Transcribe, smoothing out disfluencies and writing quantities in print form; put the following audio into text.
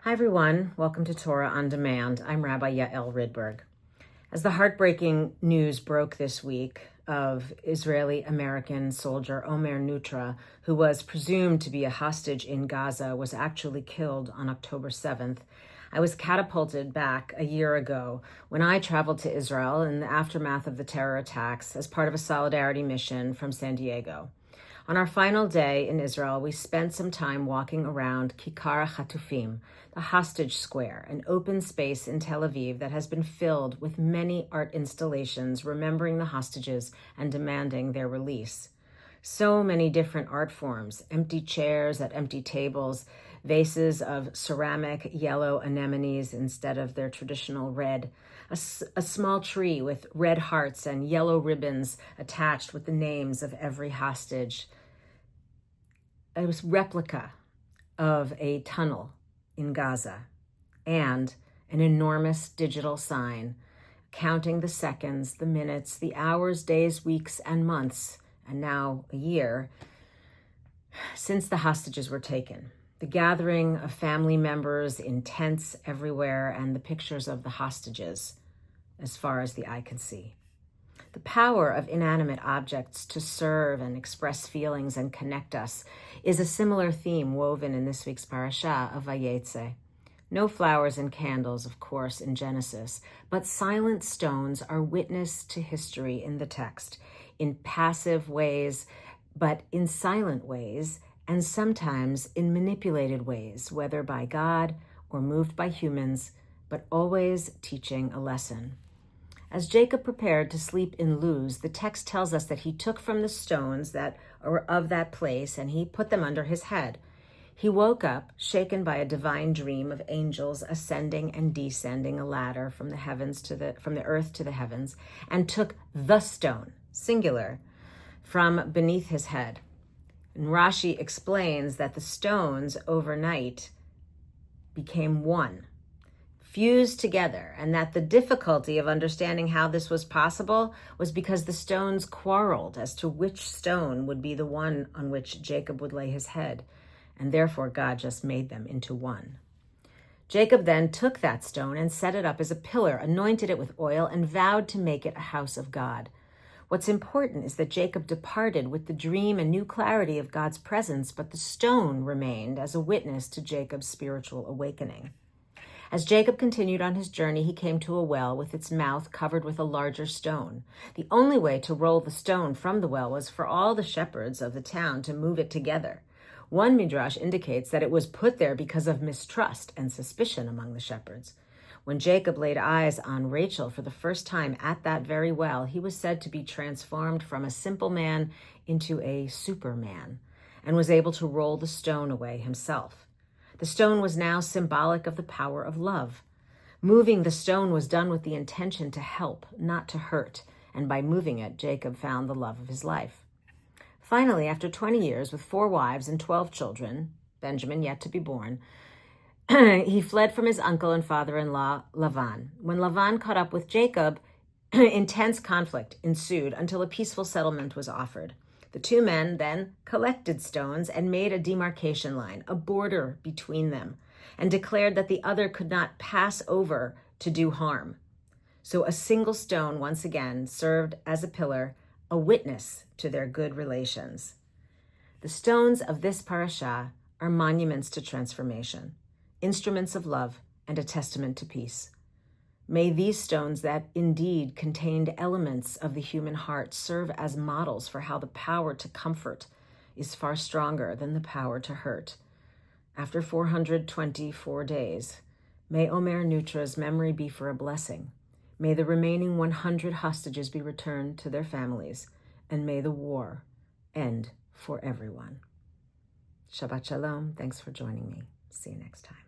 Hi everyone, welcome to Torah on Demand. I'm Rabbi Yael Ridberg. As the heartbreaking news broke this week of Israeli-American soldier Omer Nutra, who was presumed to be a hostage in Gaza, was actually killed on October 7th, I was catapulted back a year ago when I traveled to Israel in the aftermath of the terror attacks as part of a solidarity mission from San Diego. On our final day in Israel, we spent some time walking around Kikar HaChatufim, the hostage square, an open space in Tel Aviv that has been filled with many art installations remembering the hostages and demanding their release. So many different art forms, empty chairs at empty tables, vases of ceramic yellow anemones instead of their traditional red, a small tree with red hearts and yellow ribbons attached with the names of every hostage. It was a replica of a tunnel in Gaza and an enormous digital sign counting the seconds, the minutes, the hours, days, weeks, and months, and now a year since the hostages were taken. The gathering of family members in tents everywhere and the pictures of the hostages as far as the eye can see. The power of inanimate objects to serve and express feelings and connect us is a similar theme woven in this week's parasha of Vayetze. No flowers and candles, of course, in Genesis, but silent stones are witness to history in the text, in passive ways, but in silent ways, and sometimes in manipulated ways, whether by God or moved by humans, but always teaching a lesson. As Jacob prepared to sleep in Luz, the text tells us that he took from the stones that are of that place and he put them under his head. He woke up, shaken by a divine dream of angels ascending and descending a ladder from the earth to the heavens, and took the stone, singular, from beneath his head. And Rashi explains that the stones overnight became one, fused together, and that the difficulty of understanding how this was possible was because the stones quarreled as to which stone would be the one on which Jacob would lay his head, and therefore God just made them into one. Jacob then took that stone and set it up as a pillar, anointed it with oil, and vowed to make it a house of God. What's important is that Jacob departed with the dream and new clarity of God's presence, but the stone remained as a witness to Jacob's spiritual awakening. As Jacob continued on his journey, he came to a well with its mouth covered with a larger stone. The only way to roll the stone from the well was for all the shepherds of the town to move it together. One midrash indicates that it was put there because of mistrust and suspicion among the shepherds. When Jacob laid eyes on Rachel for the first time at that very well, he was said to be transformed from a simple man into a superman and was able to roll the stone away himself. The stone was now symbolic of the power of love. Moving the stone was done with the intention to help, not to hurt, and by moving it, Jacob found the love of his life. Finally, after 20 years with 4 wives and 12 children, Benjamin yet to be born, he fled from his uncle and father-in-law, Lavan. When Lavan caught up with Jacob, intense conflict ensued until a peaceful settlement was offered. The 2 men then collected stones and made a demarcation line, a border between them, and declared that the other could not pass over to do harm. So a single stone once again served as a pillar, a witness to their good relations. The stones of this parasha are monuments to transformation, instruments of love, and a testament to peace. May these stones that indeed contained elements of the human heart serve as models for how the power to comfort is far stronger than the power to hurt. After 424 days, may Omer Nutra's memory be for a blessing. May the remaining 100 hostages be returned to their families, and may the war end for everyone. Shabbat Shalom. Thanks for joining me. See you next time.